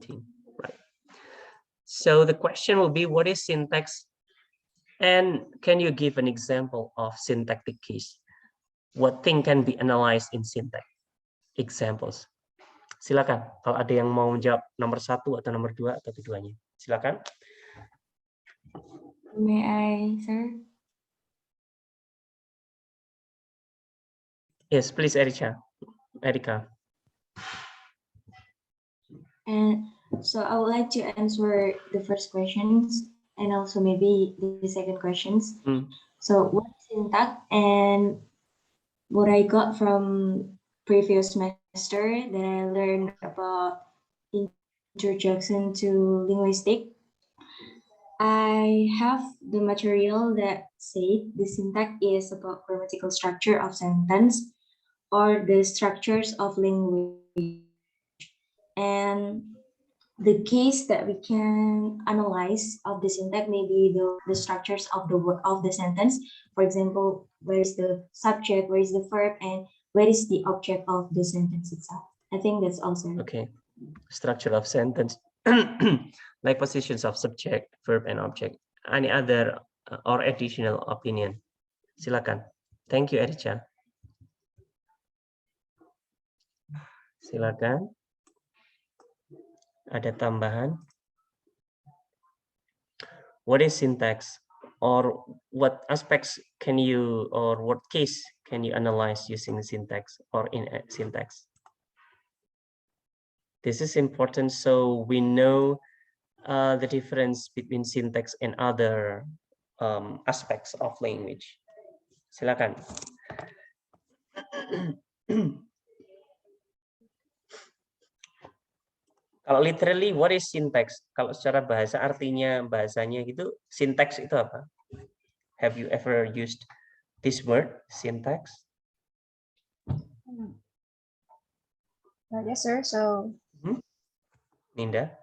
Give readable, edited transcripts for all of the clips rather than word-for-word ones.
Right. So the question will be, what is syntax? And can you give an example of syntactic case? What thing can be analyzed in syntax? Examples. Silakan. Kalau ada yang mau menjawab nomor 1 atau nomor 2 atau keduanya. Silakan. May I, sir? Yes, please, Erika. And so I would like to answer the first questions and also maybe the second questions. So what is syntax, and what I got from previous semester that I learned about introduction to linguistics. I have the material that said the syntax is about grammatical structure of sentence or the structures of language. And the case that we can analyze of the syntax may be the structures of the sentence. For example, where is the subject, where is the verb, and where is the object of the sentence itself. I think that's also okay. Structure of sentence, like positions of subject, verb, and object. Any other or additional opinion? Silakan. Thank you, Erica. Silakan. Ada tambahan? What is syntax, or what aspects can you, or what case can you analyze using syntax or in syntax? This is important so we know the difference between syntax and other aspects of language. Silakan. Kalau literally, what is syntax? Kalau secara bahasa artinya bahasanya gitu, syntax itu apa? Have you ever used this word, syntax? Yes, sir. So, Ninda?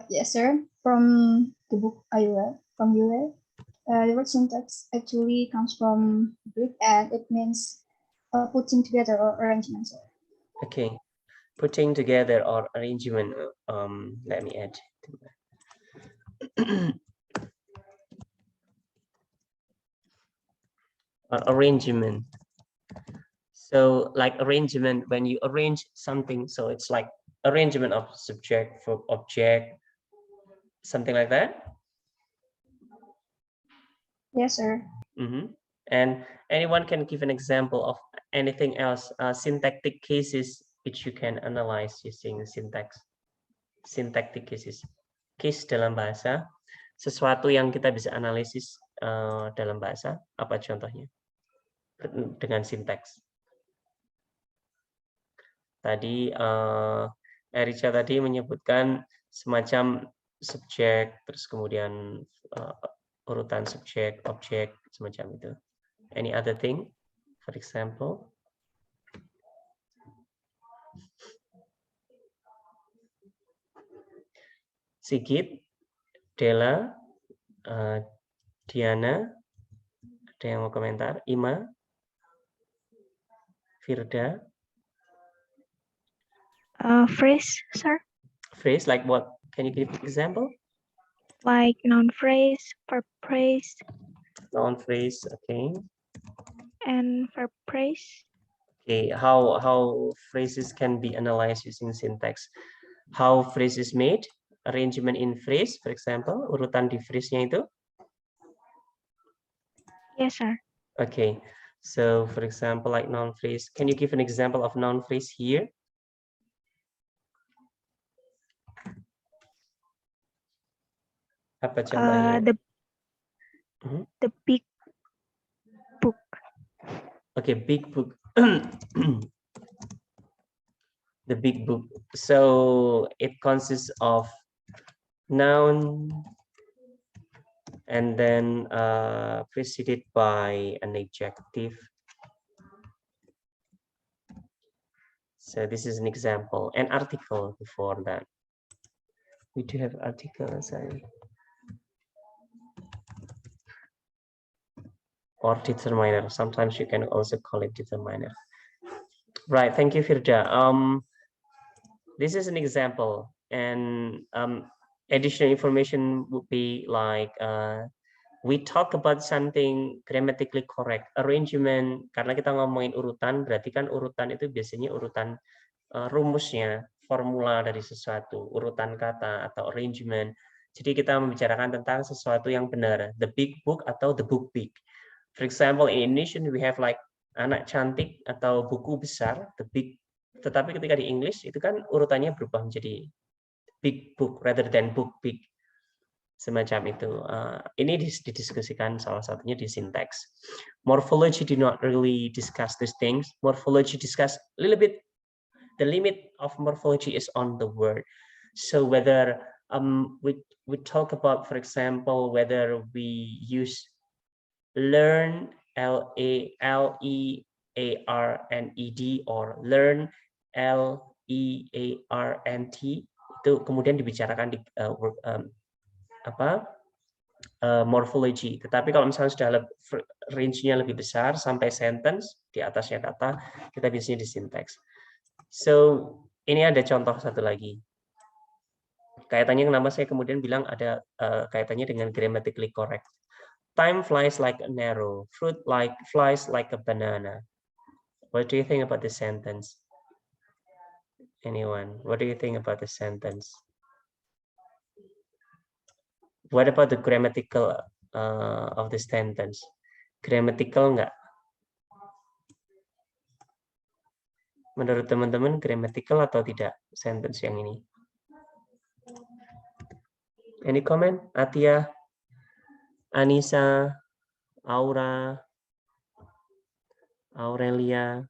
Yes, sir. From the book I read, from you read, the word syntax actually comes from Greek, and it means putting together or arrangement. Sir. Okay, putting together or arrangement. Let me add. Arrangement. So like arrangement, when you arrange something, so it's like arrangement of subject, verb, object, something like that? Yes, sir. And anyone can give an example of anything else, syntactic cases which you can analyze using syntax. Syntactic cases. Case dalam bahasa, sesuatu yang kita bisa analisis dalam bahasa, apa contohnya? Dengan syntax. Tadi Erica tadi menyebutkan semacam subjek, terus kemudian urutan subjek, objek, semacam itu. Any other thing, for example? Sigit, Dela, Diana, ada yang mau komentar? Ima, Firda. Phrase, sir. Phrase, like what? Can you give an example? Like noun phrase, verb phrase. Noun phrase, okay. And verb phrase. Okay, how phrases can be analyzed using syntax? How phrase is made? Arrangement in phrase, for example, urutan di phrase-nya itu? Yes, sir. Okay, so for example, like noun phrase, can you give an example of noun phrase here? Apa contohnya? The big book. Okay, big book. The big book. So it consists of noun and then preceded by an adjective. So this is an example. An article before that. We do have articles. Or determiner. Sometimes you can also call it determiner. Right. Thank you, Firda. This is an example. And additional information would be like we talk about something grammatically correct, arrangement. Karena kita ngomongin urutan, berarti kan urutan itu biasanya urutan rumusnya, formula dari sesuatu, urutan kata atau arrangement. Jadi kita membicarakan tentang sesuatu yang benar, the big book atau the book big. For example, in Indonesian we have like anak cantik atau buku besar, the big. Tetapi ketika di English itu kan urutannya berubah menjadi big book rather than book big. Semacam itu. Ini didiskusikan salah satunya di syntax. Morphology do not really discuss these things. Morphology discuss a little bit. The limit of morphology is on the word. So whether we talk about, for example, whether we use learn L-E-A-R-N-E-D or learn L-E-A-R-N-T, itu kemudian dibicarakan di morphology. Tetapi kalau misalnya sudah range-nya lebih besar sampai sentence, di atasnya kata, kita biasanya di syntax. So ini ada contoh satu lagi. Kaitannya kenapa saya kemudian bilang ada kaitannya dengan grammatically correct. Time flies like an arrow, fruit flies like a banana. What do you think about this sentence? Anyone? What do you think about this sentence? What about the grammatical of this sentence? Grammatical nggak? Menurut teman-teman grammatical atau tidak sentence yang ini? Any comment? Atia, Anissa, Aura, Aurelia.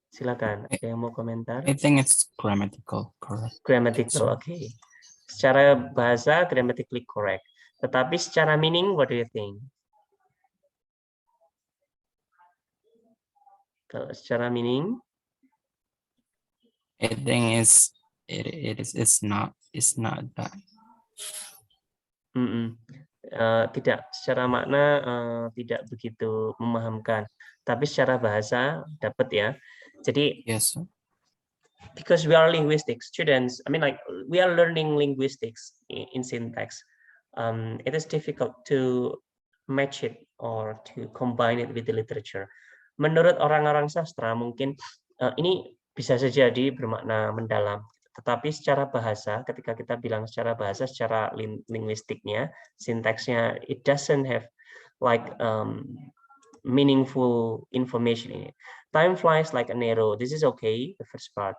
Silakan, ada yang mau komentar? I think it's grammatical correct. Grammatical, okay. Secara bahasa grammatically correct. Tetapi secara meaning, what do you think? Kalau secara meaning, I think it's not that. Tidak secara makna tidak begitu memahamkan. Tapi secara bahasa dapat ya. Jadi Yes, sir. because we are linguistics students, I mean like we are learning linguistics in syntax. It is difficult to match it or to combine it with the literature. Menurut orang-orang sastra mungkin ini bisa saja bermakna mendalam, tetapi secara bahasa, ketika kita bilang secara bahasa, secara linguistiknya, sintaksnya, it doesn't have like meaningful information in it. Time flies like an arrow. This is okay, the first part.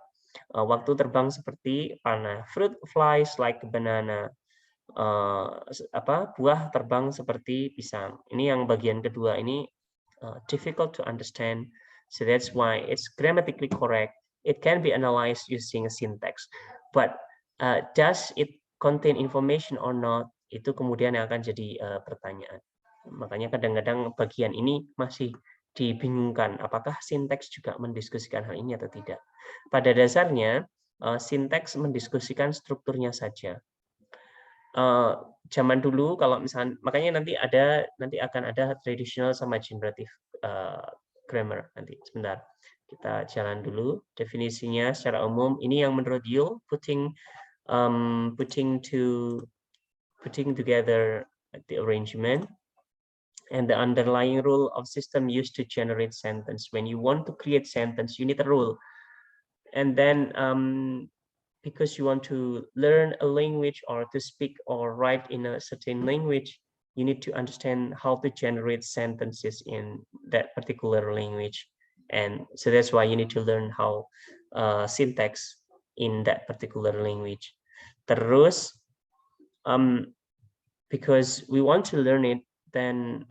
Waktu terbang seperti panah. Fruit flies like a banana. Buah terbang seperti pisang. Ini yang bagian kedua ini difficult to understand. So that's why it's grammatically correct. It can be analyzed using a syntax. But does it contain information or not? Itu kemudian yang akan jadi pertanyaan. Makanya kadang-kadang bagian ini masih dibingungkan. Apakah sinteks juga mendiskusikan hal ini atau tidak? Pada dasarnya, sinteks mendiskusikan strukturnya saja. Zaman dulu kalau misalnya, makanya nanti akan ada traditional sama generative grammar nanti. Sebentar, kita jalan dulu. Definisinya secara umum ini yang menurut Yule putting together the arrangement and the underlying rule of system used to generate sentence. When you want to create sentence, you need a rule, and then because you want to learn a language or to speak or write in a certain language, you need to understand how to generate sentences in that particular language. And so that's why you need to learn how syntax in that particular language. Terus, because we want to learn it, then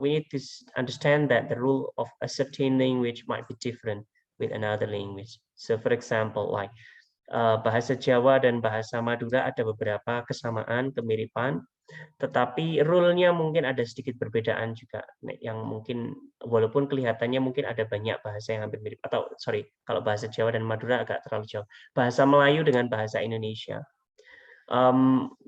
we need to understand that the rule of a certain language might be different with another language. So for example, like bahasa Jawa dan bahasa Madura ada beberapa kesamaan, kemiripan, tetapi rule-nya mungkin ada sedikit perbedaan juga, yang mungkin walaupun kelihatannya mungkin ada banyak bahasa yang hampir mirip, atau sorry, kalau bahasa Jawa dan Madura agak terlalu jauh. Bahasa Melayu dengan bahasa Indonesia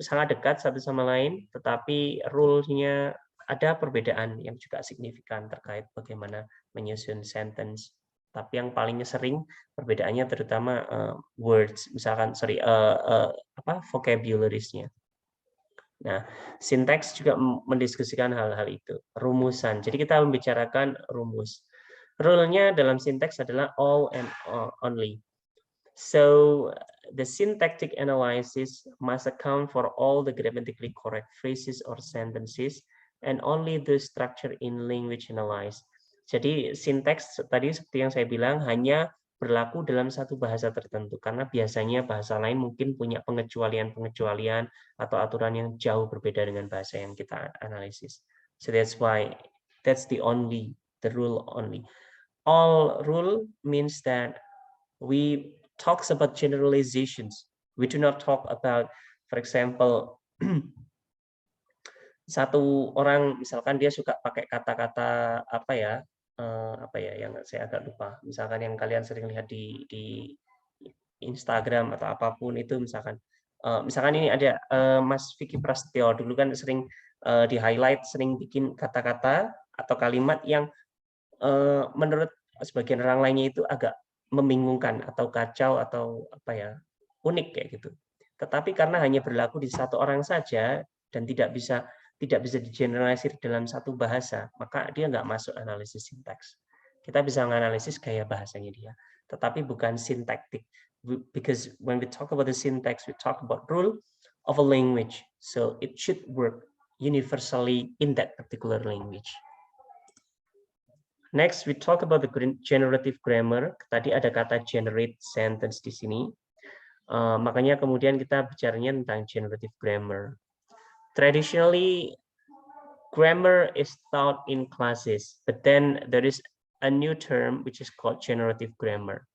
sangat dekat satu sama lain, tetapi rule-nya ada perbedaan yang juga signifikan terkait bagaimana menyusun sentence Tapi yang paling sering perbedaannya terutama words, misalkan vocabularies-nya. Nah, sintaks juga mendiskusikan hal-hal itu, rumusan. Jadi kita membicarakan rumus. Rule-nya dalam sintaks adalah all and only. So the syntactic analysis must account for all the grammatically correct phrases or sentences and only the structure in language analysis. Jadi sintaks tadi seperti yang saya bilang hanya berlaku dalam satu bahasa tertentu karena biasanya bahasa lain mungkin punya pengecualian-pengecualian atau aturan yang jauh berbeda dengan bahasa yang kita analisis. So that's why that's the rule only. All rule means that we talks about generalizations. We do not talk about, for example, satu orang misalkan dia suka pakai kata-kata apa ya yang saya agak lupa. Misalkan yang kalian sering lihat di Instagram atau apapun itu, misalkan ini ada Mas Vicky Prasetyo dulu kan sering di highlight, sering bikin kata-kata atau kalimat yang menurut sebagian orang lainnya itu agak membingungkan atau kacau atau unik kayak gitu. Tetapi karena hanya berlaku di satu orang saja dan tidak bisa digeneralisir dalam satu bahasa, maka dia nggak masuk analisis sintaks. Kita bisa menganalisis gaya bahasanya dia, tetapi bukan sintaktik. Because when we talk about the syntax, we talk about rule of a language. So it should work universally in that particular language. Next, we talk about the generative grammar. Tadi ada kata generate sentence di sini. Makanya kemudian kita bicaranya tentang generative grammar. Traditionally, grammar is taught in classes, but then there is a new term which is called generative grammar.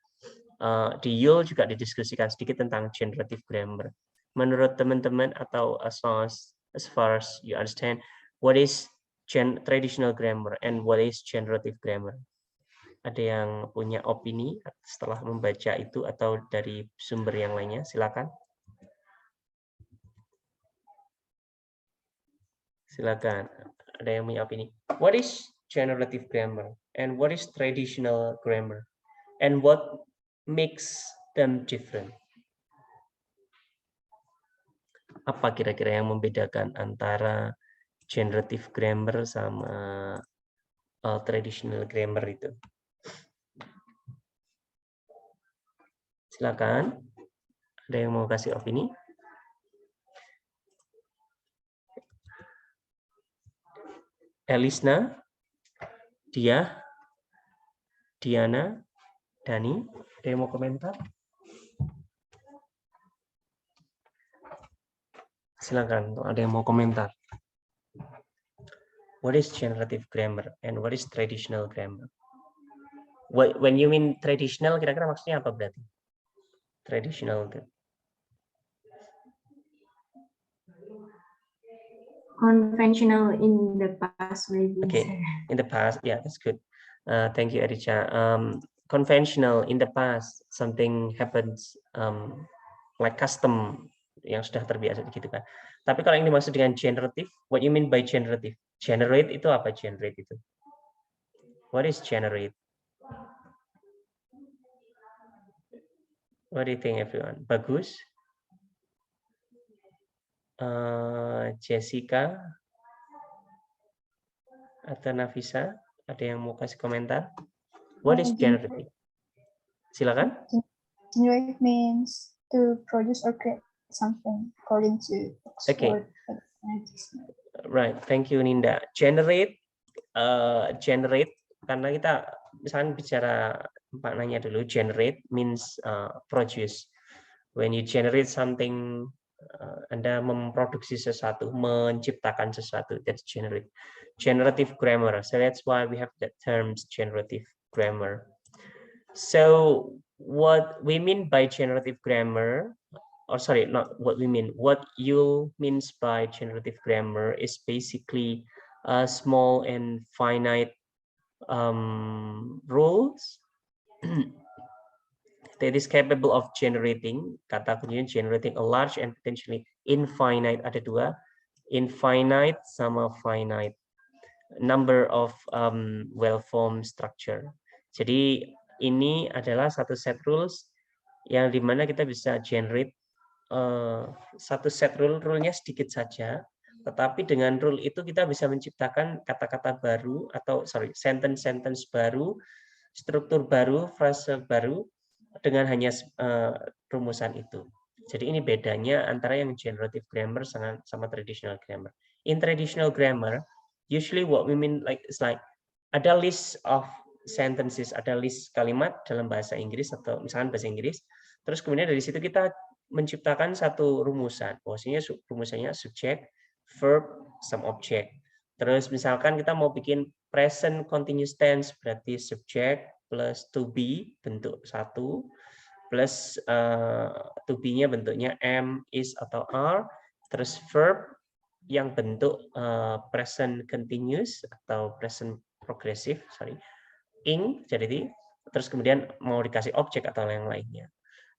Di Yule juga didiskusikan sedikit tentang generative grammar. Menurut teman-teman atau as far as you understand, what is traditional grammar and what is generative grammar? Ada yang punya opini setelah membaca itu atau dari sumber yang lainnya? Silakan. Silakan. Ada yang punya opini? What is generative grammar and what is traditional grammar and what makes them different? Apa kira-kira yang membedakan antara generative grammar sama traditional grammar itu? Silakan. Ada yang mau kasih opini? Elisna, Diana, Dani, ada yang mau komentar? Silakan, ada yang mau komentar. What is generative grammar and what is traditional grammar? When you mean traditional, kira-kira maksudnya apa berarti? Traditional. Conventional in the past, maybe. Okay, in the past, yeah, that's good. Thank you, Erica. Conventional in the past, something happens like custom yang sudah terbiasa gitu kan. Tapi kalau yang dimaksud dengan generative, what you mean by generative? Generate itu apa? Generate itu? What is generate? What do you think, everyone? Bagus. Jessica atau Nafisa, ada yang mau kasih komentar? What is generative? Silakan. Generate means to produce or create something according to Oxford. Okay. Right, thank you Ninda. Generate karena kita misalnya bicara maknanya dulu. Generate means produce. When you generate something, Anda memproduksi sesuatu, menciptakan sesuatu. That's generate. Generative grammar. So that's why we have the terms generative grammar. So what we mean by generative grammar, or sorry, not what we mean, what you means by generative grammar is basically small and finite rules that is capable of generating, kata kuncinya generating a large and potentially infinite, ada dua, infinite sama finite number of well-formed structure. Jadi Ini adalah satu set rules yang dimana kita bisa generate satu set rule-nya sedikit saja, tetapi dengan rule itu kita bisa menciptakan kata-kata baru atau sentence baru, struktur baru, frase baru dengan hanya rumusan itu. Jadi ini bedanya antara yang generative grammar sama traditional grammar. In traditional grammar, usually what we mean is like ada list of sentences, ada list kalimat dalam bahasa Inggris atau misalkan bahasa Inggris. Terus kemudian dari situ kita menciptakan satu rumusan. Maksudnya rumusannya subject, verb, some object. Terus misalkan kita mau bikin present continuous tense, berarti subject plus to be bentuk satu, plus to be-nya bentuknya am, is, atau are, terus verb yang bentuk present continuous atau present progressive, ing, jadi terus kemudian mau dikasih objek atau yang lainnya.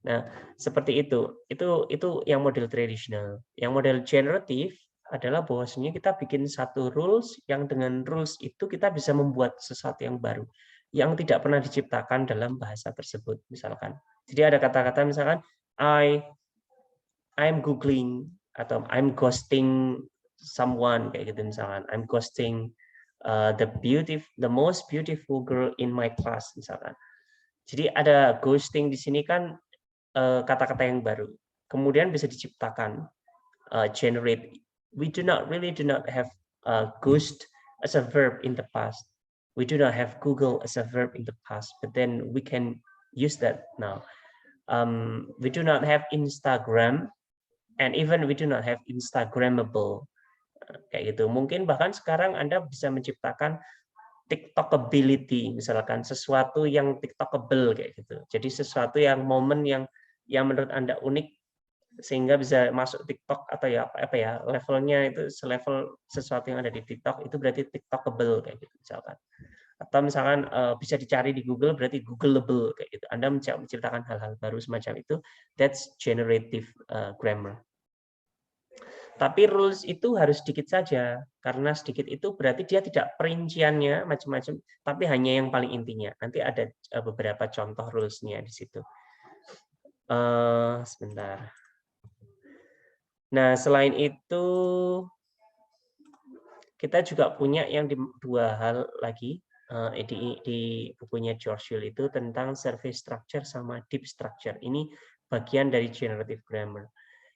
Nah, seperti itu. Itu yang model tradisional. Yang model generative adalah bahwasanya kita bikin satu rules yang dengan rules itu kita bisa membuat sesuatu yang baru yang tidak pernah diciptakan dalam bahasa tersebut misalkan. Jadi ada kata-kata misalkan I'm googling atau I'm ghosting someone kayak gitu misalkan. I'm ghosting the most beautiful girl in my class misalkan. Jadi ada ghosting di sini kan kata-kata yang baru. Kemudian bisa diciptakan generate. We do not have ghost as a verb in the past. We do not have Google as a verb in the past, but then we can use that now. We do not have Instagram, and even we do not have Instagrammable. Kayak gitu. Mungkin bahkan sekarang Anda bisa menciptakan TikTokability, misalkan sesuatu yang TikTokable kayak gitu. Jadi sesuatu yang momen yang menurut Anda unik sehingga bisa masuk TikTok atau apa ya levelnya itu selevel sesuatu yang ada di TikTok itu berarti TikTokable kayak gitu misalkan. Atau misalkan bisa dicari di Google berarti Googleable kayak gitu. Anda menciptakan hal-hal baru semacam itu, that's generative grammar. Tapi rules itu harus sedikit saja, karena sedikit itu berarti dia tidak perinciannya macam-macam, tapi hanya yang paling intinya. Nanti ada beberapa contoh rules-nya di situ. Sebentar. Nah, selain itu, kita juga punya yang dua hal lagi di bukunya George Hill itu tentang surface structure sama deep structure. Ini bagian dari generative grammar.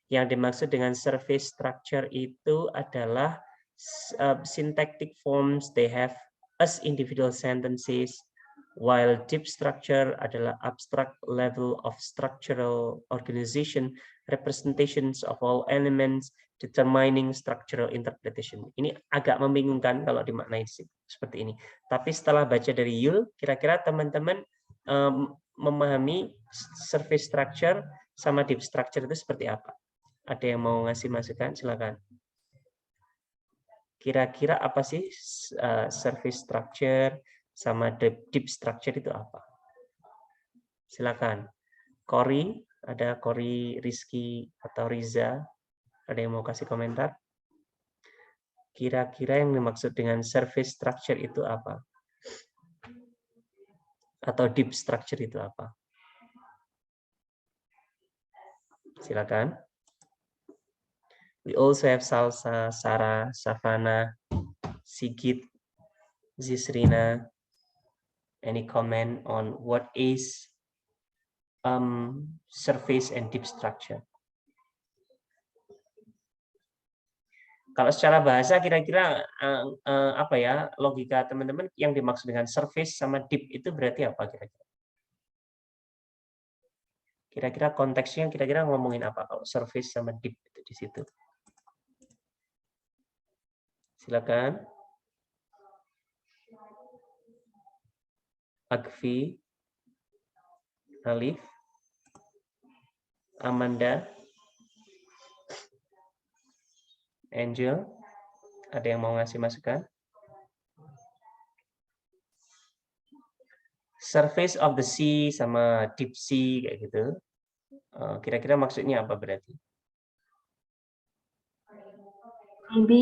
Yang dimaksud dengan surface structure itu adalah syntactic forms they have as individual sentences, while deep structure adalah abstract level of structural organization, representations of all elements, determining structural interpretation. Ini agak membingungkan kalau dimaknai seperti ini. Tapi setelah baca dari Yule, kira-kira teman-teman memahami surface structure sama deep structure itu seperti apa? Ada yang mau ngasih masukan? Silakan. Kira-kira apa sih surface structure sama deep structure itu apa? Silakan. Kori, ada Kori, Rizky, atau Riza. Ada yang mau kasih komentar? Kira-kira yang dimaksud dengan surface structure itu apa? Atau deep structure itu apa? Silakan. We also have Salsa, Sarah, Savannah, Sigit, Zisrina. Any comment on what is surface and deep structure? Kalau secara bahasa kira-kira apa ya logika teman-teman yang dimaksud dengan surface sama deep itu berarti apa kira-kira? Kira-kira konteksnya kira-kira ngomongin apa kalau surface sama deep itu di situ? Silakan. Agvi, Alif, Amanda, Angel, ada yang mau ngasih masukan? Surface of the sea sama deep sea kayak gitu. Kira-kira maksudnya apa berarti? Maybe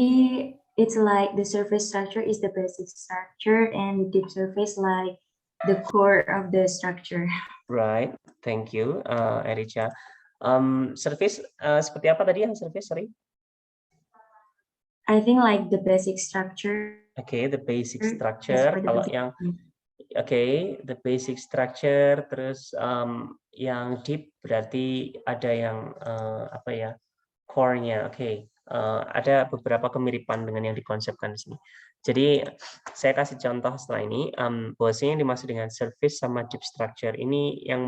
it's like the surface structure is the basic structure and the deep surface like the core of the structure. Right, thank you, Erica. Service seperti apa tadi yang service? Sorry. I think like the basic structure. Okay, the basic As structure. for the Kalau basic- yang okay, the basic structure. Terus yang deep berarti ada yang apa ya, core-nya. Oke, ada beberapa kemiripan dengan yang dikonsepkan di sini. Jadi saya kasih contoh setelah ini. Bahwasanya yang dimaksud dengan service sama deep structure ini yang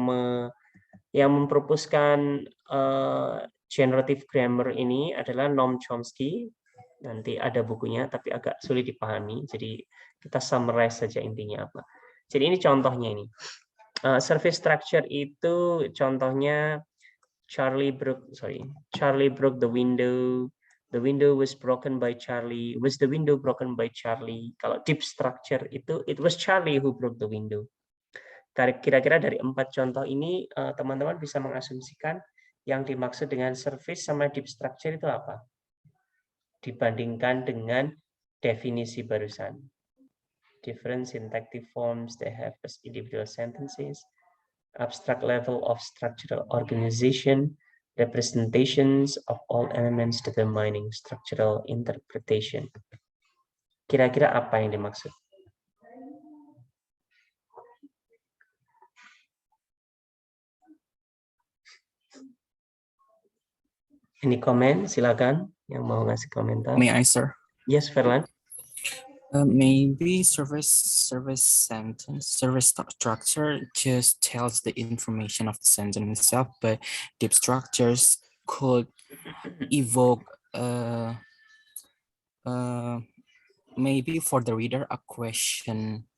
mempropuskan generative grammar ini adalah Noam Chomsky. Nanti ada bukunya, tapi agak sulit dipahami. Jadi kita summarize saja intinya apa. Jadi ini contohnya ini. Service structure itu contohnya Charlie broke the window. The window was broken by Charlie. Was the window broken by Charlie? Kalau deep structure itu, it was Charlie who broke the window. Kira-kira dari 4 contoh ini teman-teman bisa mengasumsikan yang dimaksud dengan service sama deep structure itu apa? Dibandingkan dengan definisi barusan. Different syntactic forms they have as individual sentences, abstract level of structural organization, representations of all elements determining structural interpretation. Kira-kira apa yang dimaksud? Any comment? Silakan yang mau ngasih komentar. May I, sir? Yes, Ferlan. Maybe service structure just tells the information of the sentence itself, but deep structures could evoke maybe for the reader a question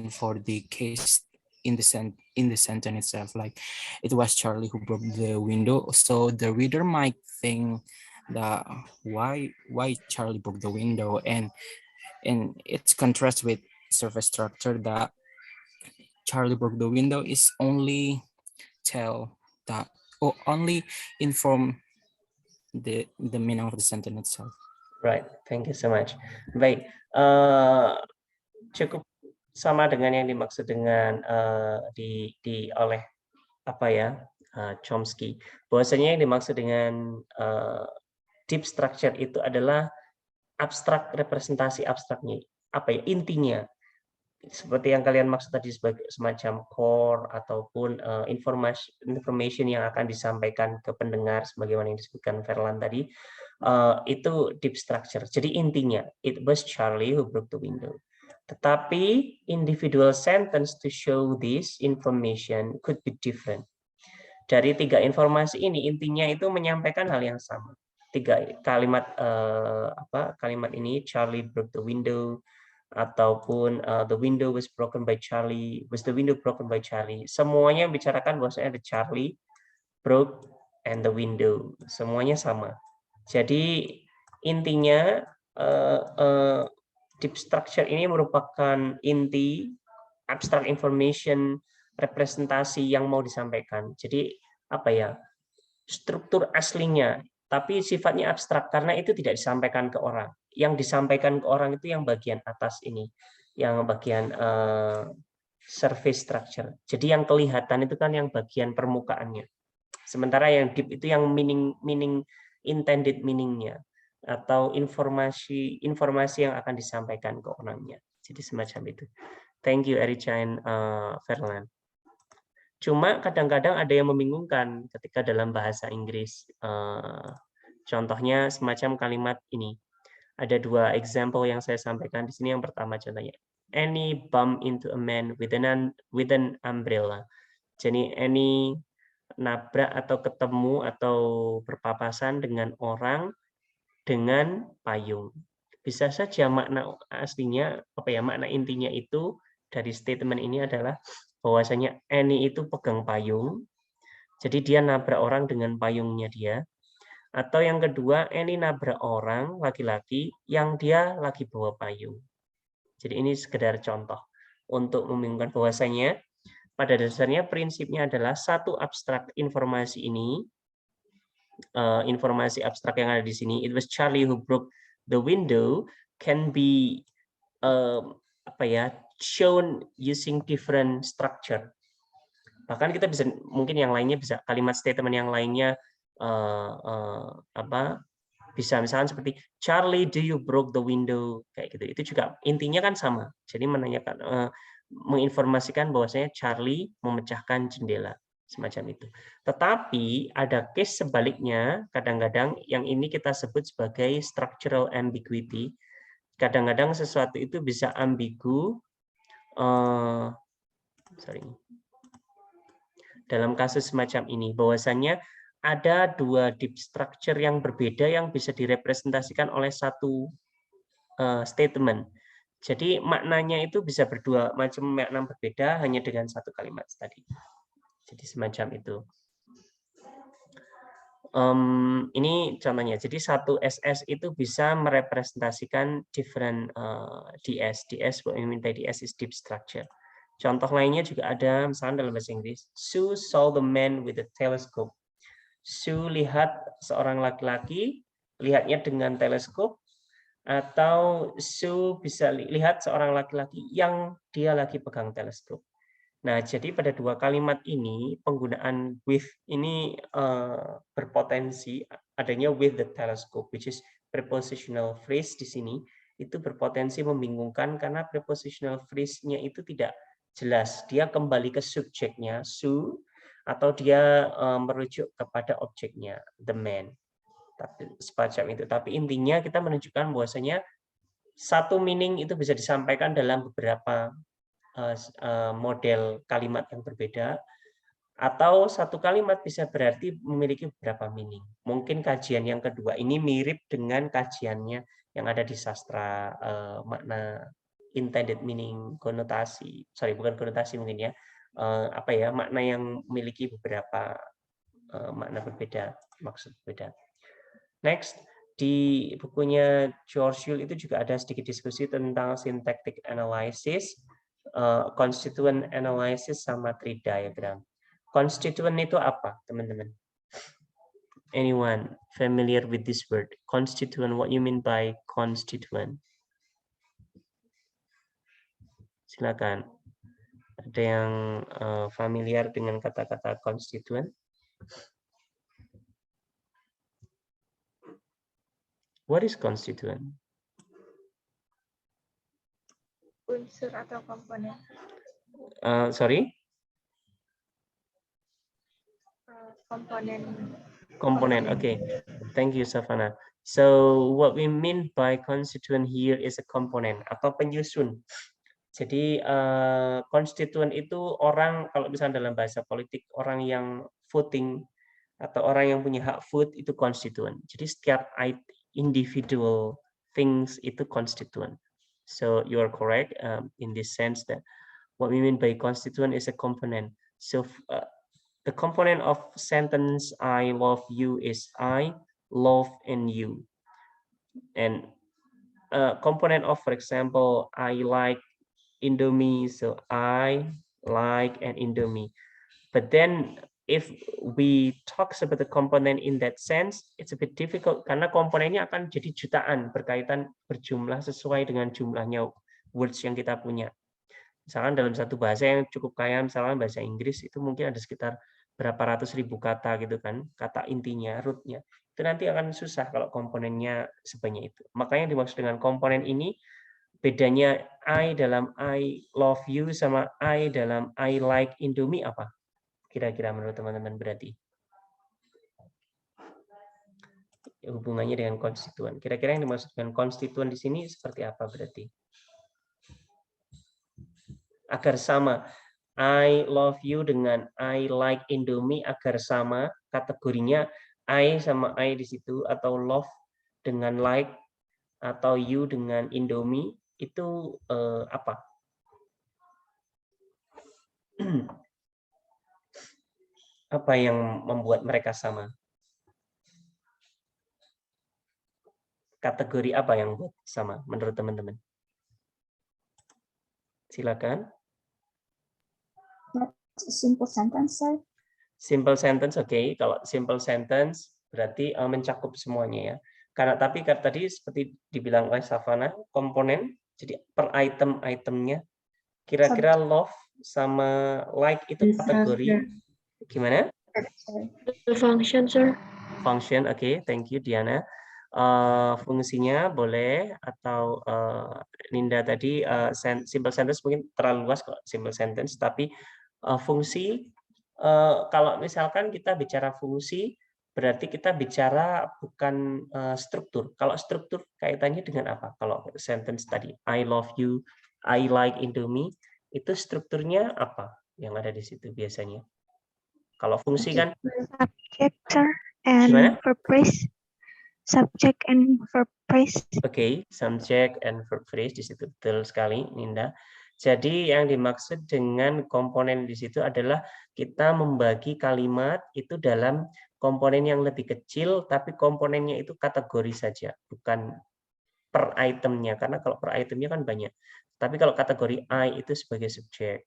for the case in the sentence itself, like it was Charlie who broke the window. So the reader might think that why Charlie broke the window, and it's contrast with service structure that Charlie broke the window is only tell that or only inform the meaning of the sentence itself. Right, thank you so much. Baik, cukup sama dengan yang dimaksud dengan oleh apa ya, Chomsky. Bahwasanya yang dimaksud dengan deep structure itu adalah abstrak, representasi abstraknya, apa ya, intinya. Seperti yang kalian maksud tadi sebagai semacam core ataupun information yang akan disampaikan ke pendengar sebagaimana yang disebutkan Ferlan tadi, itu deep structure. Jadi intinya it was Charlie who broke the window. Tetapi individual sentence to show this information could be different. Dari 3 informasi ini intinya itu menyampaikan hal yang sama. 3 kalimat kalimat ini, Charlie broke the window, ataupun the window was broken by Charlie, was the window broken by Charlie. Semuanya bicarakan bahwasanya ada Charlie broke and the window. Semuanya sama. Jadi intinya deep structure ini merupakan inti abstract information, representasi yang mau disampaikan. Jadi apa ya, struktur aslinya, tapi sifatnya abstrak karena itu tidak disampaikan ke orang. Yang disampaikan ke orang itu yang bagian atas ini, yang bagian surface structure. Jadi yang kelihatan itu kan yang bagian permukaannya. Sementara yang deep itu yang meaning intended meaningnya, atau informasi yang akan disampaikan ke orangnya. Jadi semacam itu. Thank you Erica and Ferlan. Cuma kadang-kadang ada yang membingungkan ketika dalam bahasa Inggris. Contohnya semacam kalimat ini. Ada 2 example yang saya sampaikan di sini. Yang pertama contohnya, Annie bump into a man with an umbrella. Jadi Annie nabrak atau ketemu atau berpapasan dengan orang dengan payung. Bisa saja makna aslinya makna intinya itu dari statement ini adalah bahwasanya Annie itu pegang payung. Jadi dia nabrak orang dengan payungnya dia. Atau yang kedua, Annie nabrak orang laki-laki yang dia lagi bawa payung. Jadi ini sekedar contoh untuk membingungkan bahwasanya pada dasarnya prinsipnya adalah satu abstrak informasi ini, informasi abstrak yang ada di sini, it was Charlie who broke the window, can be shown using different structure. Bahkan kita bisa, mungkin yang lainnya bisa kalimat statement yang lainnya bisa misalkan seperti Charlie, do you broke the window, kayak gitu. Itu juga intinya kan sama. Jadi menanyakan, menginformasikan bahwasanya Charlie memecahkan jendela, semacam itu. Tetapi ada case sebaliknya, kadang-kadang yang ini kita sebut sebagai structural ambiguity. Kadang-kadang sesuatu itu bisa ambigu. Dalam kasus semacam ini, bahwasanya ada dua deep structure yang berbeda yang bisa direpresentasikan oleh satu statement. Jadi maknanya itu bisa berdua macam makna berbeda hanya dengan satu kalimat tadi. Jadi semacam itu. Ini contohnya. Jadi satu SS itu bisa merepresentasikan different DS. DS, what we mean by DS is deep structure. Contoh lainnya juga ada, misalnya dalam bahasa Inggris, Sue saw the man with the telescope. Sue lihat seorang laki-laki, lihatnya dengan teleskop, atau Sue bisa lihat seorang laki-laki yang dia lagi pegang teleskop. Nah, jadi pada dua kalimat ini, penggunaan with ini berpotensi adanya with the telescope, which is prepositional phrase di sini, itu berpotensi membingungkan karena prepositional phrase-nya itu tidak jelas. Dia kembali ke subjeknya, Sue, atau dia merujuk kepada objeknya, the man. Tapi semacam itu. Tapi intinya kita menunjukkan bahwasanya satu meaning itu bisa disampaikan dalam beberapa model kalimat yang berbeda, atau satu kalimat bisa berarti memiliki beberapa meaning. Mungkin kajian yang kedua ini mirip dengan kajiannya yang ada di sastra makna intended meaning, konotasi, bukan konotasi mungkin ya, makna yang memiliki beberapa makna berbeda, maksud berbeda. Next, di bukunya George Yule itu juga ada sedikit diskusi tentang syntactic analysis, constituent analysis, sama tree diagram. Constituent itu apa, teman-teman? Anyone familiar with this word? Constituent, what you mean by constituent? Silakan. Ada yang familiar dengan kata-kata constituent? What is constituent? Unsur atau komponen. Sorry? Component. Okay. Thank you, Savannah. So what we mean by constituent here is a component atau penyusun. Jadi konstituen itu orang, kalau misalnya dalam bahasa politik, orang yang voting atau orang yang punya hak vote itu konstituen. Jadi setiap individual things itu konstituen. So you are correct in this sense that what we mean by constituent is a component. So the component of sentence I love you is I love and you. And component of, for example, I like Indomie, so I like an Indomie. But then if we talk about the component in that sense, it's a bit difficult karena komponennya akan jadi jutaan, berkaitan berjumlah sesuai dengan jumlahnya words yang kita punya. Misalkan dalam satu bahasa yang cukup kaya, misalkan bahasa Inggris, itu mungkin ada sekitar berapa ratus ribu kata gitu kan, kata intinya, rootnya. Itu nanti akan susah kalau komponennya sebanyak itu. Makanya dimaksud dengan komponen ini, bedanya I dalam I love you sama I dalam I like Indomie apa? Kira-kira menurut teman-teman berarti? Hubungannya dengan konstituen. Kira-kira yang dimaksud dengan konstituen di sini seperti apa berarti? Agar sama. I love you dengan I like Indomie agar sama kategorinya I sama I di situ, atau love dengan like, atau you dengan Indomie. Itu apa? Apa yang membuat mereka sama? Kategori apa yang buat sama menurut teman-teman? Silakan. Simple sentence, sir. Simple sentence, oke. Kalau simple sentence berarti mencakup semuanya ya. Karena tapi tadi seperti dibilang oleh Savannah, komponen, jadi per item-itemnya Kira-kira love sama like itu kategori gimana? The function, sir. Function, oke, thank you Diana. Fungsinya boleh atau Ninda tadi simple sentence mungkin terlalu luas kok simple sentence, tapi fungsi kalau misalkan kita bicara fungsi berarti kita bicara bukan struktur. Kalau struktur kaitannya dengan apa? Kalau sentence tadi I love you, I like Indomie, itu strukturnya apa yang ada di situ biasanya? Kalau fungsi kan Subject, sir, and gimana? verb phrase. Subject and verb phrase. Oke, subject and verb phrase di situ betul sekali, Ninda. Jadi yang dimaksud dengan komponen di situ adalah kita membagi kalimat itu dalam komponen yang lebih kecil, tapi komponennya itu kategori saja, bukan per itemnya. Karena kalau per itemnya kan banyak. Tapi kalau kategori I itu sebagai subjek,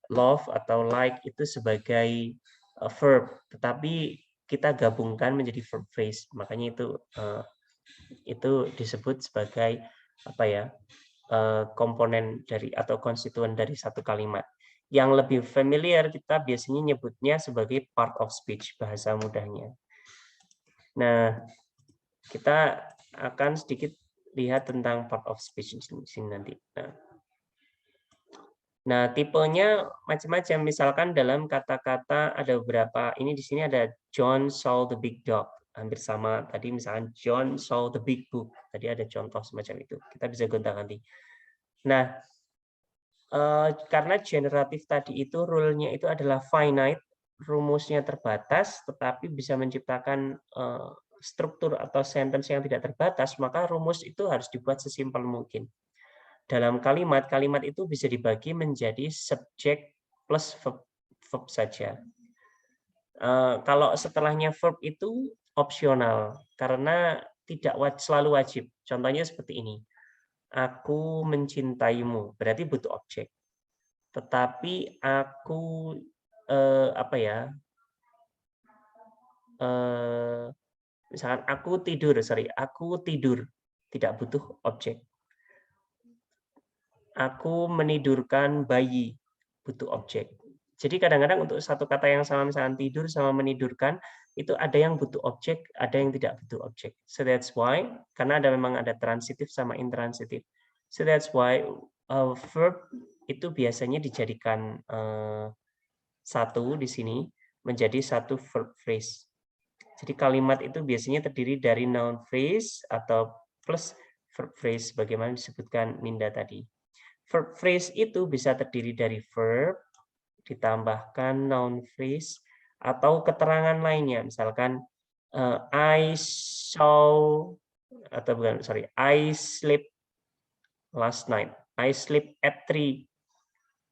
love atau like itu sebagai verb, tetapi kita gabungkan menjadi verb phrase. Makanya itu disebut sebagai apa ya? Komponen dari atau konstituen dari satu kalimat. Yang lebih familiar kita biasanya nyebutnya sebagai part of speech, bahasa mudahnya. Nah, kita akan sedikit lihat tentang part of speech di sini nanti. Nah, tipenya macam-macam. Misalkan dalam kata-kata ada beberapa. Ini di sini ada John saw the big dog. Hampir sama tadi misalkan John saw the big book. Tadi ada contoh semacam itu. Kita bisa gonta-ganti. Nah, karena generatif tadi itu rule-nya itu adalah finite, rumusnya terbatas, tetapi bisa menciptakan struktur atau sentence yang tidak terbatas, maka rumus itu harus dibuat sesimpel mungkin. Dalam kalimat itu bisa dibagi menjadi subjek plus verb saja. Kalau setelahnya verb itu opsional, karena tidak selalu wajib. Contohnya seperti ini. Aku mencintaimu, berarti butuh objek. Tetapi aku misalkan aku tidur, tidak butuh objek. Aku menidurkan bayi, butuh objek. Jadi kadang-kadang untuk satu kata yang sama, misalkan tidur sama menidurkan, itu ada yang butuh objek, ada yang tidak butuh objek. So that's why, karena memang ada transitif sama intransitif. So that's why verb itu biasanya dijadikan satu di sini menjadi satu verb phrase. Jadi kalimat itu biasanya terdiri dari noun phrase atau plus verb phrase, bagaimana disebutkan Ninda tadi. Verb phrase itu bisa terdiri dari verb, ditambahkan noun phrase, atau keterangan lainnya. Misalkan, I slept last night. I slept at 3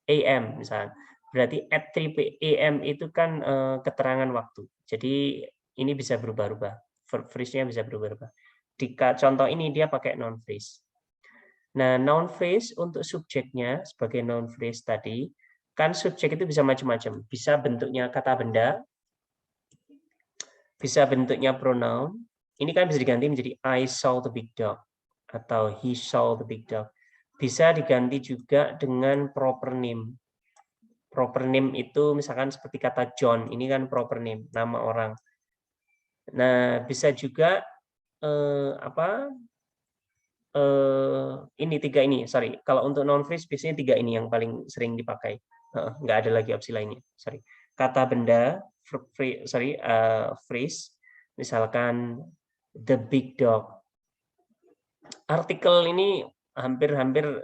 AM misalnya. Berarti at 3 AM itu kan keterangan waktu. Jadi ini bisa berubah-ubah. Verb phrase-nya bisa berubah-ubah. Di contoh ini dia pakai noun phrase. Nah, noun phrase untuk subjeknya sebagai noun phrase tadi, kan subjek itu bisa macam-macam. Bisa bentuknya kata benda, bisa bentuknya pronoun. Ini kan bisa diganti menjadi I saw the big dog atau he saw the big dog. Bisa diganti juga dengan proper name. Proper name itu misalkan seperti kata John, ini kan proper name, nama orang. Nah, bisa juga ini tiga ini, sorry. Kalau untuk noun phrase biasanya tiga ini yang paling sering dipakai. Nggak ada lagi opsi lainnya, sorry. Kata benda, phrase, misalkan the big dog. Artikel ini hampir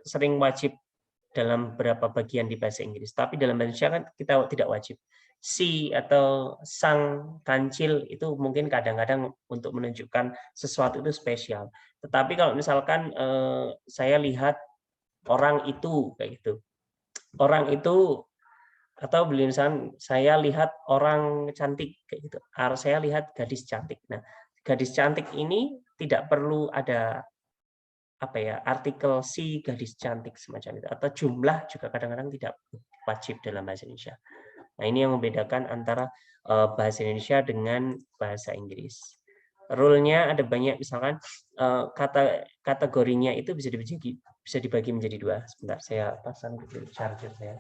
sering wajib dalam beberapa bagian di bahasa Inggris, tapi dalam bahasa Indonesia kan kita tidak wajib. Si atau sang kancil itu mungkin kadang-kadang untuk menunjukkan sesuatu itu spesial. Tetapi kalau misalkan saya lihat orang itu kayak gitu, orang itu atau beli misalkan saya lihat orang cantik kayak gitu, saya lihat gadis cantik. Nah, gadis cantik ini tidak perlu ada artikel si gadis cantik semacam itu, atau jumlah juga kadang-kadang tidak wajib dalam bahasa Indonesia. Nah, ini yang membedakan antara bahasa Indonesia dengan bahasa Inggris. Rule-nya ada banyak, misalkan kategorinya itu bisa dibagi menjadi 2. Sebentar, saya pasang dulu charger saya.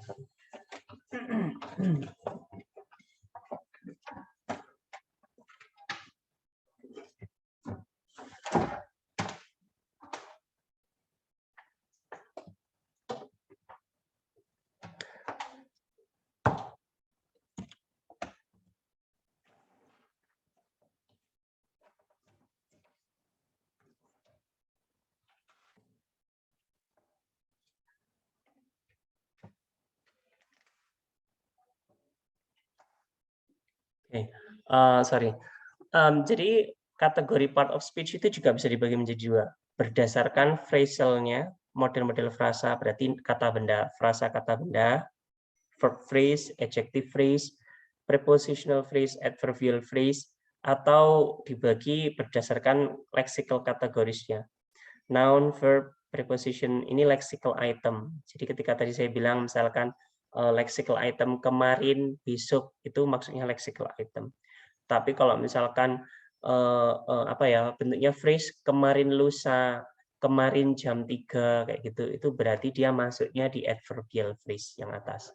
Sorry. Jadi kategori part of speech itu juga bisa dibagi menjadi 2 berdasarkan phrasal-nya, model-model frasa, berarti kata benda, frasa kata benda, verb phrase, adjective phrase, prepositional phrase, adverbial phrase, atau dibagi berdasarkan lexical kategorisnya. Noun, verb, preposition ini lexical item. Jadi ketika tadi saya bilang misalkan lexical item kemarin, besok, itu maksudnya lexical item. Tapi kalau misalkan bentuknya phrase kemarin lusa, kemarin jam 3 kayak gitu, itu berarti dia masuknya di adverbial phrase yang atas.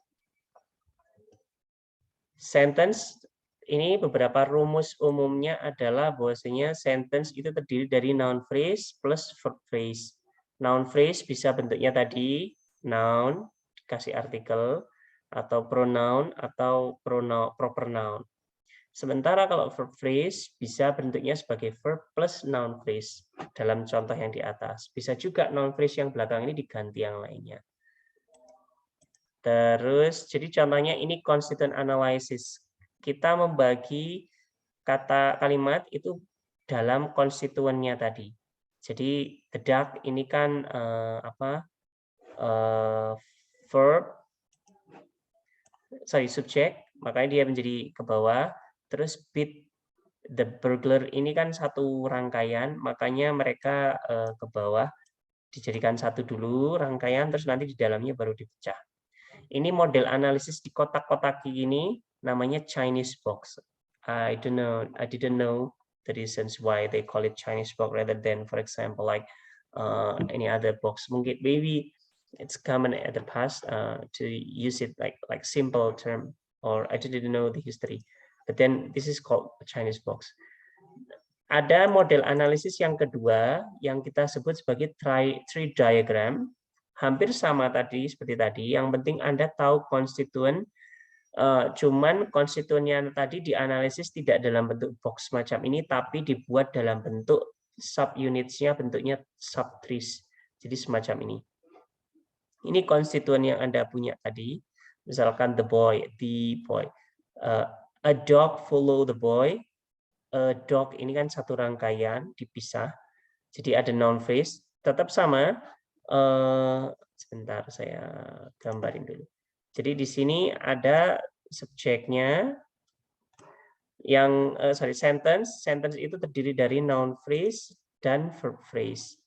Sentence ini beberapa rumus umumnya adalah bahwasanya sentence itu terdiri dari noun phrase plus verb phrase. Noun phrase bisa bentuknya tadi noun kasih artikel atau pronoun atau proper noun. Sementara kalau verb phrase bisa bentuknya sebagai verb plus noun phrase dalam contoh yang di atas. Bisa juga noun phrase yang belakang ini diganti yang lainnya. Terus, jadi contohnya ini constituent analysis. Kita membagi kata kalimat itu dalam konstituennya tadi. Jadi the duck ini kan verb, subjek, makanya dia menjadi ke bawah. Terus beat the burglar ini kan satu rangkaian, makanya mereka ke bawah dijadikan satu dulu rangkaian, terus nanti di dalamnya baru dipecah. Ini model analisis di kotak-kotak ini namanya Chinese box. I didn't know the reasons why they call it Chinese box rather than, for example, like any other box. Mungkin maybe it's common at the past to use it like simple term, or I didn't know the history. But then this is called a Chinese box. Ada model analisis yang kedua yang kita sebut sebagai tree diagram. Hampir sama tadi seperti tadi. Yang penting Anda tahu konstituen. Cuman konstituennya tadi dianalisis tidak dalam bentuk box macam ini, tapi dibuat dalam bentuk subunitsnya bentuknya subtrees. Jadi semacam ini. Ini konstituen yang Anda punya tadi. Misalkan the boy. A dog follow the boy. A dog ini kan satu rangkaian dipisah. Jadi ada noun phrase. Tetap sama. Sebentar saya gambarin dulu. Jadi di sini ada subjeknya yang sentence. Sentence itu terdiri dari noun phrase dan verb phrase.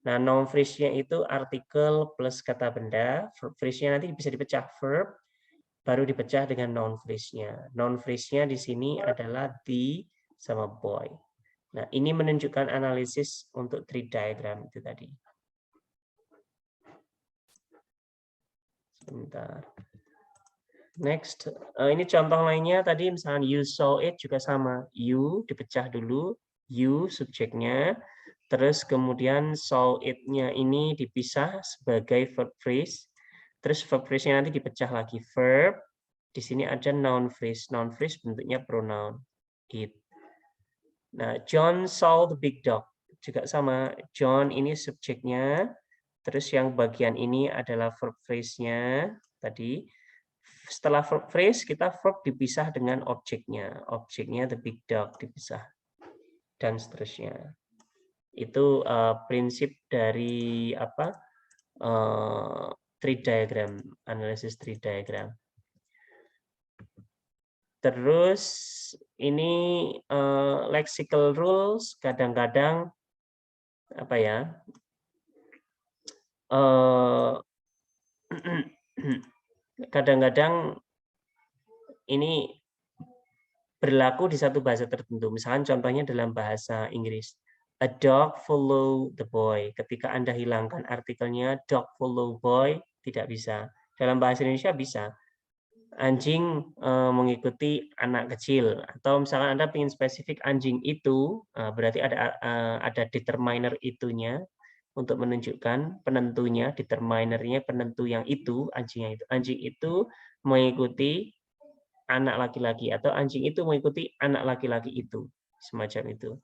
Nah, noun phrase-nya itu artikel plus kata benda. Verb phrase-nya nanti bisa dipecah verb, baru dipecah dengan noun phrase-nya. Noun phrase-nya di sini adalah the sama boy. Nah, ini menunjukkan analisis untuk tree diagram itu tadi. Sebentar. Next, ini contoh lainnya tadi misalnya you saw it juga sama. You dipecah dulu, you subjeknya, terus kemudian saw it-nya ini dipisah sebagai verb phrase, terus verb phrase-nya nanti dipecah lagi verb. Di sini ada noun phrase. Noun phrase bentuknya pronoun it. Nah, John saw the big dog juga sama. John ini subjeknya, terus yang bagian ini adalah verb phrase-nya tadi. Setelah verb phrase, kita verb dipisah dengan objeknya. Objeknya the big dog dipisah. Dan seterusnya. Itu prinsip dari tree diagram, analisis tree diagram. Terus ini lexical rules kadang-kadang kadang-kadang ini berlaku di satu bahasa tertentu. Misalkan contohnya dalam bahasa Inggris. A dog follow the boy. Ketika Anda hilangkan artikelnya dog follow boy, tidak bisa. Dalam bahasa Indonesia bisa. Anjing mengikuti anak kecil. Atau misalkan Anda ingin spesifik anjing itu, berarti ada determiner itunya untuk menunjukkan penentunya, determinernya penentu yang itu, anjingnya itu. Anjing itu mengikuti anak laki-laki atau anjing itu mengikuti anak laki-laki itu, semacam itu.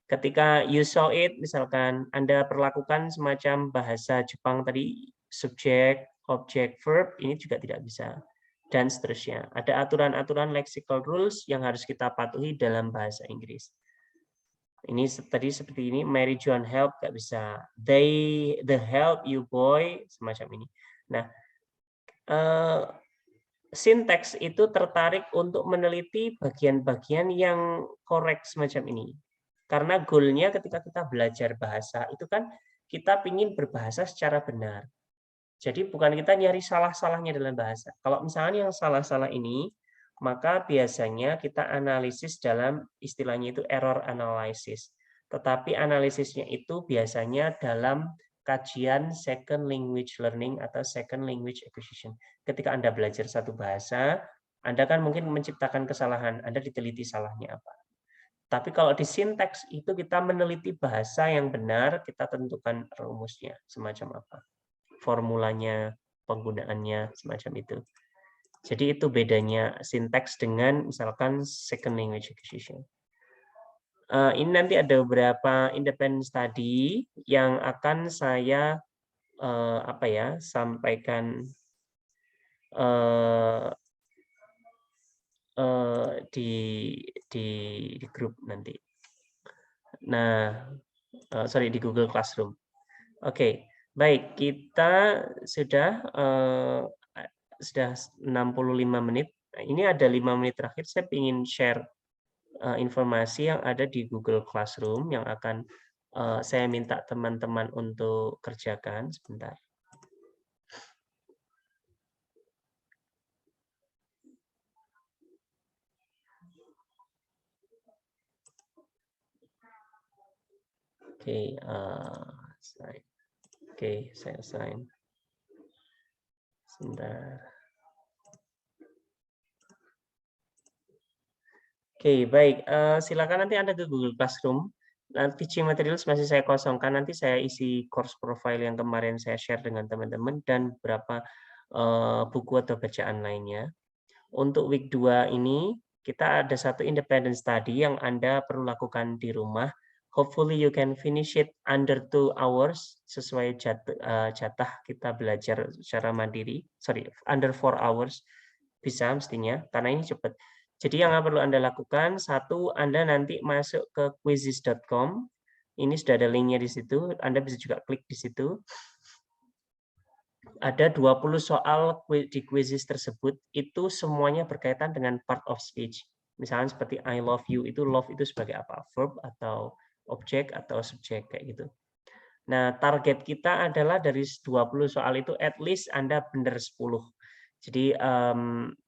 Ketika you saw it, misalkan Anda perlakukan semacam bahasa Jepang tadi, subject, object, verb, ini juga tidak bisa. Dan seterusnya. Ada aturan-aturan lexical rules yang harus kita patuhi dalam bahasa Inggris. Ini tadi seperti ini, Mary John help, nggak bisa. The help you boy, semacam ini. Nah, sinteks itu tertarik untuk meneliti bagian-bagian yang korek semacam ini. Karena goalnya ketika kita belajar bahasa itu kan kita ingin berbahasa secara benar. Jadi bukan kita nyari salah-salahnya dalam bahasa. Kalau misalnya yang salah-salah ini, maka biasanya kita analisis dalam istilahnya itu error analysis. Tetapi analisisnya itu biasanya dalam kajian second language learning atau second language acquisition. Ketika Anda belajar satu bahasa, Anda kan mungkin menciptakan kesalahan, Anda diteliti salahnya apa. Tapi kalau di sinteks itu kita meneliti bahasa yang benar, kita tentukan rumusnya semacam apa, formulanya, penggunaannya semacam itu. Jadi itu bedanya sinteks dengan misalkan second language acquisition. Ini nanti ada beberapa independent study yang akan saya sampaikan di grup nanti. Nah, sorry, di Google Classroom. Oke, baik, kita sudah 65 menit. Nah, ini ada 5 menit terakhir, saya ingin share informasi yang ada di Google Classroom yang akan saya minta teman-teman untuk kerjakan. Sebentar. Oke, saya assign. Sebentar. Oke, baik. Silakan nanti Anda ke Google Classroom. Nanti teaching materials masih saya kosongkan. Nanti saya isi course profile yang kemarin saya share dengan teman-teman dan beberapa buku atau bacaan lainnya. Untuk week 2 ini, kita ada satu independent study yang Anda perlu lakukan di rumah. Hopefully you can finish it under 2 hours sesuai jatah kita belajar secara mandiri. Sorry, under 4 hours bisa mestinya karena ini cepat. Jadi yang perlu Anda lakukan, satu, Anda nanti masuk ke quizzes.com. Ini sudah ada linknya di situ. Anda bisa juga klik di situ. Ada 20 soal di quizzes tersebut, itu semuanya berkaitan dengan part of speech. Misalnya seperti I love you, itu love itu sebagai apa? Verb atau objek atau subjek kayak gitu. Nah, target kita adalah dari 20 soal itu at least Anda benar 10. Jadi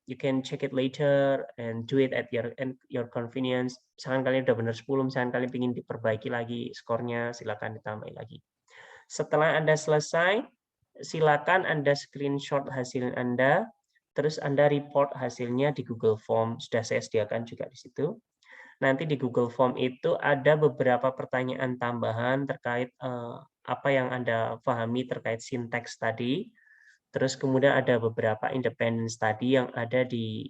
you can check it later and do it at your convenience. Misalkan kalian udah benar 10, misalkan kalian ingin diperbaiki lagi skornya, silakan ditambahin lagi. Setelah Anda selesai, silakan Anda screenshot hasil Anda, terus Anda report hasilnya di Google Form. Sudah saya sediakan juga di situ. Nanti di Google Form itu ada beberapa pertanyaan tambahan terkait apa yang Anda pahami terkait sinteks tadi. Terus kemudian ada beberapa independent study yang ada di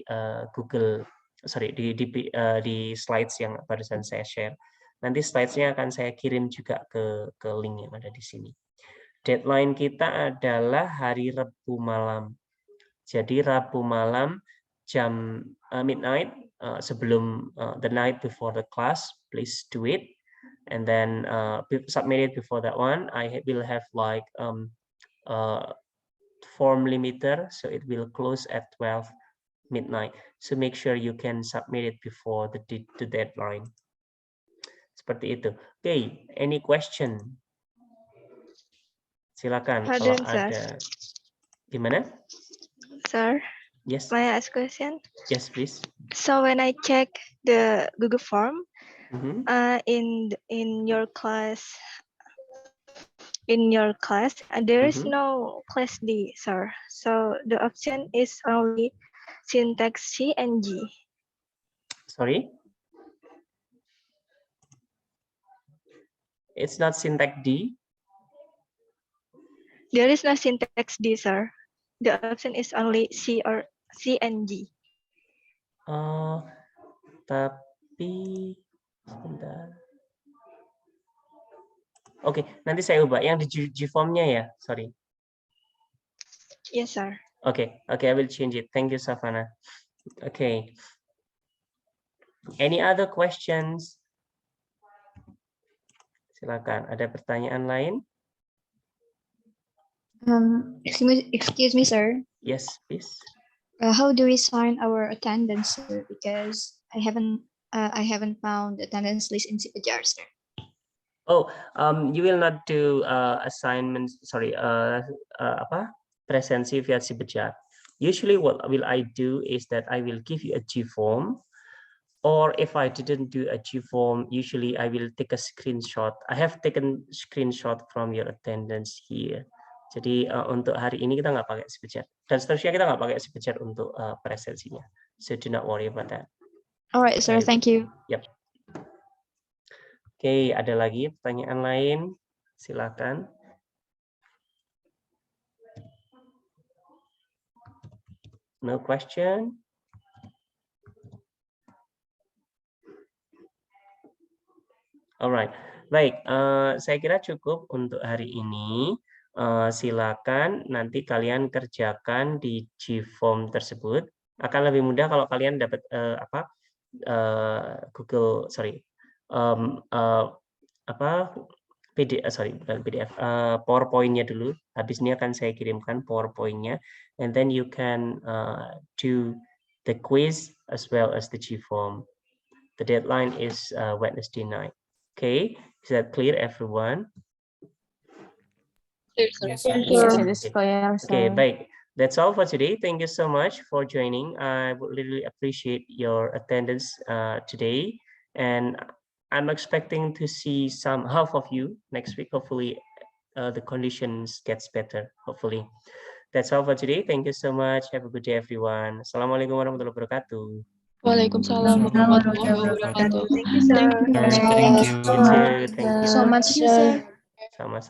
Google, di slides yang barusan saya share. Nanti slides-nya akan saya kirim juga ke link yang ada di sini. Deadline kita adalah hari Rabu malam. Jadi Rabu malam jam midnight, sebelum the night before the class, please do it. And then submit it before that one. I will have like form limiter, so it will close at 12 midnight. So make sure you can submit it before the deadline. Seperti itu. Okay, any question? Silakan kalau ada. Gimana? Sir, Yes, May I ask question? yes, please. So when I check the Google form, Mhm. in your class, there is Mhm. no class D, sir. So the option is only syntax C and G. Sorry, it's not syntax D. There is no syntax D, sir. The option is only C and G. Tapi sebentar. Oke, nanti saya ubah yang di G-form-nya ya. Sorry. Yes, sir. Okay, I will change it. Thank you, Savannah. Okay. Any other questions? Silakan. Ada pertanyaan lain? Excuse me, sir. Yes, please. How do we sign our attendance, sir? Because I haven't found the attendance list in Sipajar, sir. Oh, you will not do assignments. Sorry, presensi via Sipajar. Usually, what will I do is that I will give you a G form, or if I didn't do a G form, usually I will take a screenshot. I have taken screenshot from your attendance here. Jadi untuk hari ini kita nggak pakai Sipajar, dan seterusnya kita nggak pakai Sipajar untuk presensinya. So do not worry about that. All right, sir. Thank you. Yep. Oke, ada lagi pertanyaan lain? Silakan. No question? Alright, baik. Saya kira cukup untuk hari ini. Silakan nanti kalian kerjakan di G-form tersebut. Akan lebih mudah kalau kalian dapat PDF, PowerPoint-nya dulu. Habis ini akan saya kirimkan PowerPoint-nya, and then you can do the quiz as well as the G-form. The deadline is Wednesday night. Okay, is that clear, everyone? Yes, sir. Okay, baik. That's all for today. Thank you so much for joining. I would really appreciate your attendance today, and I'm expecting to see half of you next week. Hopefully, the conditions gets better. Hopefully, that's all for today. Thank you so much. Have a good day, everyone. Assalamualaikum warahmatullahi wabarakatuh. Waalaikumsalam warahmatullahi wabarakatuh. Thank you, sir. Thank you. You too. Thank you So much, sir. Sama-sama.